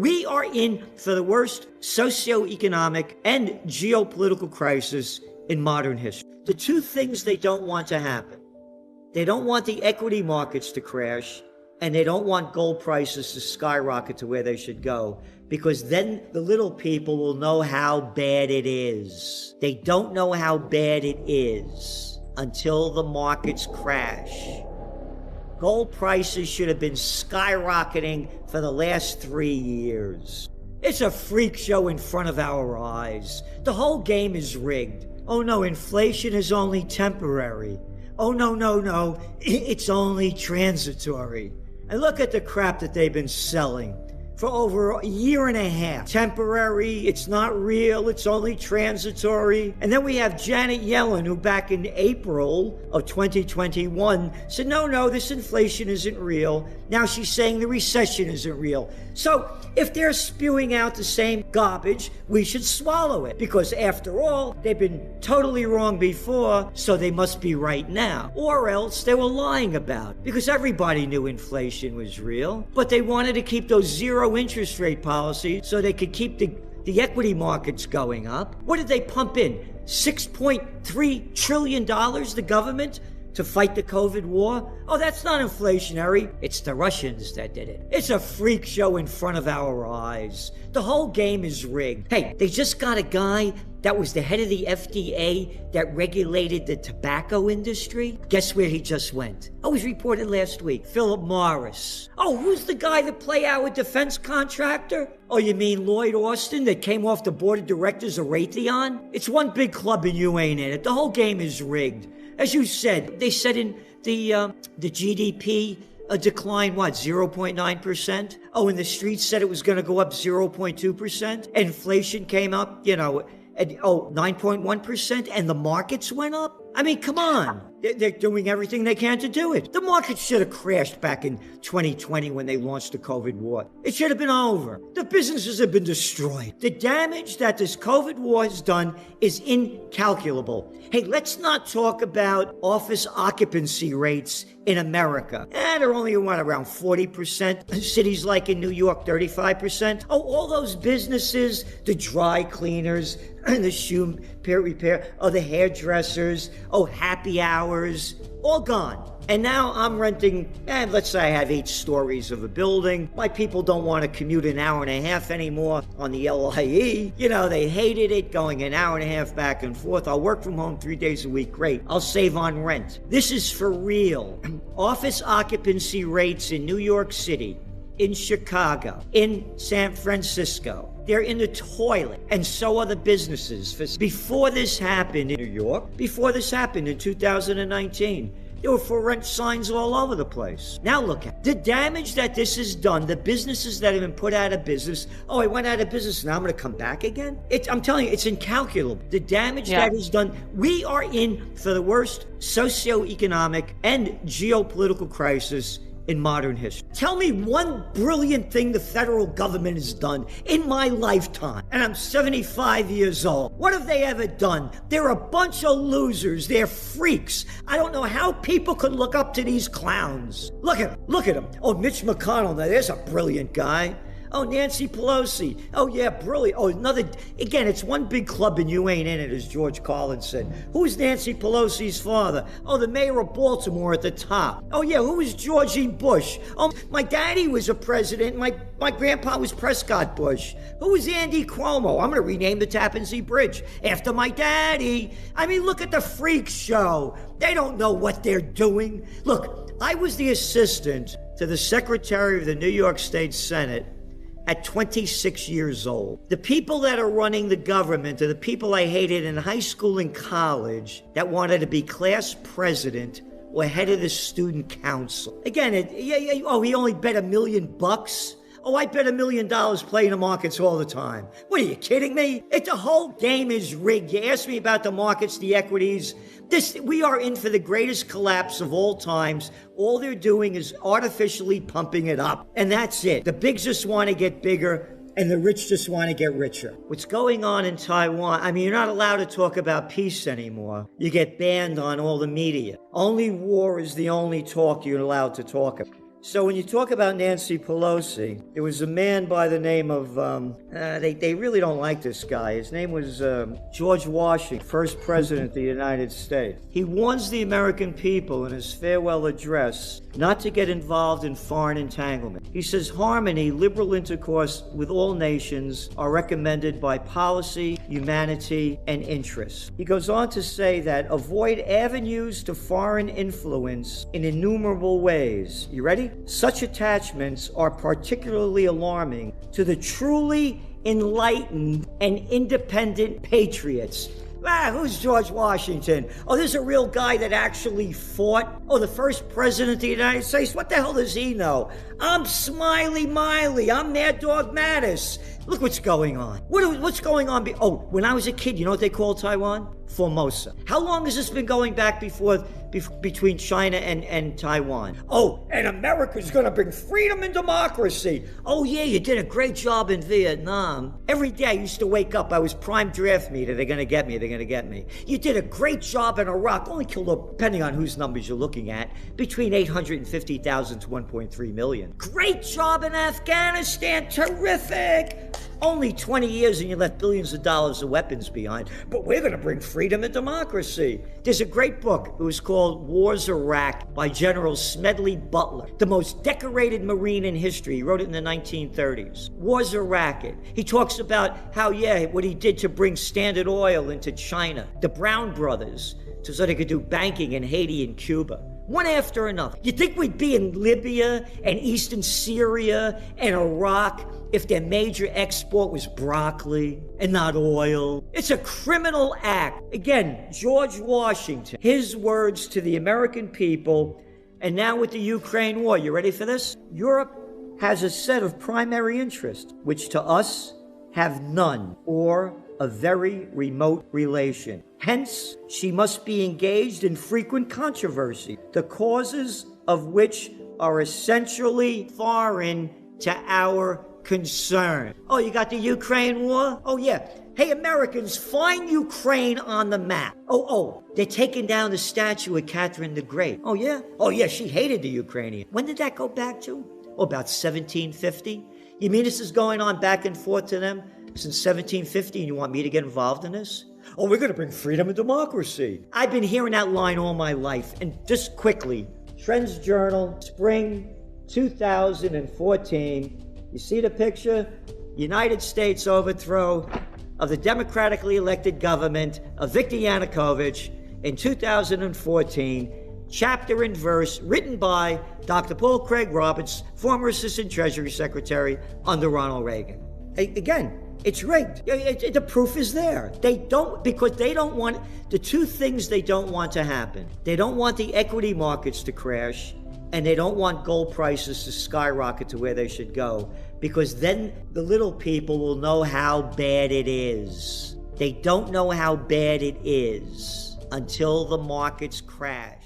We are in for the worst socioeconomic and geopolitical crisis in modern history. The two things they don't want to happen. They don't want the equity markets to crash, and they don't want gold prices to skyrocket to where they should go, because then the little people will know how bad it is. They don't know how bad it is until the markets crash. Gold prices should have been skyrocketing for the last 3 years. It's a freak show in front of our eyes. The whole game is rigged. Oh no, inflation is only temporary. Oh no, it's only transitory. And look at the crap that they've been selling for over a year and a half. Temporary, it's not real, it's only transitory. And then we have Janet Yellen, who back in April of 2021 said, no, this inflation isn't real. Now she's saying the recession isn't real. So if they're spewing out the same garbage, we should swallow it. Because after all, they've been totally wrong before, so they must be right now. Or else they were lying about it, because everybody knew inflation was real, but they wanted to keep those zero interest rate policies so they could keep the equity markets going up. What did they pump in? $6.3 trillion, the government, to fight the COVID war? Oh, that's not inflationary. It's the Russians that did it. It's a freak show in front of our eyes. The whole game is rigged. Hey, they just got a guy that was the head of the FDA that regulated the tobacco industry. Guess where he just went? Oh, it was reported last week. Philip Morris. Oh, who's the guy that play our defense contractor? Oh, you mean Lloyd Austin that came off the board of directors of Raytheon? It's one big club and you ain't in it. The whole game is rigged. As you said, they said in the GDP decline, 0.9%? Oh, and the streets said it was going to go up 0.2%. Inflation came up, at 9.1%, and the markets went up? I mean, come on. They're doing everything they can to do it. The market should have crashed back in 2020 when they launched the COVID war. It should have been over. The businesses have been destroyed. The damage that this COVID war has done is incalculable. Hey, let's not talk about office occupancy rates in America. They're only, around 40%. Cities like in New York, 35%. Oh, all those businesses, the dry cleaners, the shoe repair, the hairdressers, happy hours, all gone. And now I'm renting, let's say I have 8 stories of a building. My people don't want to commute an hour and a half anymore on the LIE. They hated it, going an hour and a half back and forth. I'll work from home 3 days a week. Great. I'll save on rent. This is for real. Office occupancy rates in New York City, in Chicago, in San Francisco, they're in the toilet, and so are the businesses. Before this happened in New York, before this happened in 2019, there were for rent signs all over the place. Now look at the damage that this has done, the businesses that have been put out of business. Oh, I went out of business, now I'm going to come back again? I'm telling you, it's incalculable. The damage that is done. We are in for the worst socioeconomic and geopolitical crisis in modern history. Tell me one brilliant thing the federal government has done in my lifetime, and I'm 75 years old. What have they ever done? They're a bunch of losers. They're freaks. I don't know how people could look up to these clowns. Look at them. Oh, Mitch McConnell, now there's a brilliant guy. Oh, Nancy Pelosi. Oh, yeah, brilliant. Oh, again, it's one big club and you ain't in it, as George Carlin said. Who's Nancy Pelosi's father? Oh, the mayor of Baltimore at the top. Oh, yeah, who was George E. Bush? Oh, my daddy was a president. My grandpa was Prescott Bush. Who was Andy Cuomo? I'm going to rename the Tappan Zee Bridge after my daddy. I mean, look at the freak show. They don't know what they're doing. Look, I was the assistant to the Secretary of the New York State Senate at 26 years old. The people that are running the government are the people I hated in high school and college that wanted to be class president or head of the student council. Again, he only bet $1 million. Oh, I bet $1 million playing the markets all the time. What, are you kidding me? The whole game is rigged. You asked me about the markets, the equities. We are in for the greatest collapse of all times. All they're doing is artificially pumping it up. And that's it. The bigs just want to get bigger, and the rich just want to get richer. What's going on in Taiwan? I mean, you're not allowed to talk about peace anymore. You get banned on all the media. Only war is the only talk you're allowed to talk about. So when you talk about Nancy Pelosi, there was a man by the name of, they really don't like this guy. His name was George Washington, first president of the United States. He warns the American people in his farewell address not to get involved in foreign entanglement. He says harmony, liberal intercourse with all nations are recommended by policy, humanity, and interest. He goes on to say that avoid avenues to foreign influence in innumerable ways. You ready? Such attachments are particularly alarming to the truly enlightened and independent patriots. Who's George Washington? Oh, there's a real guy that actually fought. Oh, the first president of the United States. What the hell does he know? I'm Smiley Miley. I'm Mad Dog Mattis. Look what's going on. What's going on? When I was a kid, you know what they called Taiwan? Formosa. How long has this been going back between China and Taiwan? Oh, and America's going to bring freedom and democracy. Oh, yeah, you did a great job in Vietnam. Every day I used to wake up. I was prime draft meter. They're going to get me. They're going to get me. You did a great job in Iraq. Only killed, depending on whose numbers you're looking at, between 850,000 to 1.3 million. Great job in Afghanistan. Terrific. Only 20 years and you left billions of dollars of weapons behind. But we're going to bring freedom and democracy. There's a great book. It was called Wars Iraq by General Smedley Butler, the most decorated Marine in history. He wrote it in the 1930s. Wars Iraq. He talks about how, what he did to bring Standard Oil into China, the Brown brothers, so they could do banking in Haiti and Cuba. One after another. You think we'd be in Libya and eastern Syria and Iraq if their major export was broccoli and not oil? It's a criminal act. Again, George Washington, his words to the American people, and now with the Ukraine war. You ready for this? Europe has a set of primary interests, which to us have none or a very remote relation. Hence, she must be engaged in frequent controversy, the causes of which are essentially foreign to our concern. Oh, you got the Ukraine war? Oh, yeah. Hey, Americans, find Ukraine on the map. Oh, they're taking down the statue of Catherine the Great. Oh, yeah? Oh, yeah, she hated the Ukrainians. When did that go back to? Oh, about 1750? You mean this is going on back and forth to them since 1750 and you want me to get involved in this? Oh, we're going to bring freedom and democracy. I've been hearing that line all my life. And just quickly, Trends Journal, spring 2014. You see the picture? United States overthrow of the democratically elected government of Viktor Yanukovych in 2014. Chapter and verse written by Dr. Paul Craig Roberts, former Assistant Treasury Secretary under Ronald Reagan. Again, it's rigged. The proof is there. Because they don't want, the two things they don't want to happen. They don't want the equity markets to crash, and they don't want gold prices to skyrocket to where they should go, because then the little people will know how bad it is. They don't know how bad it is until the markets crash.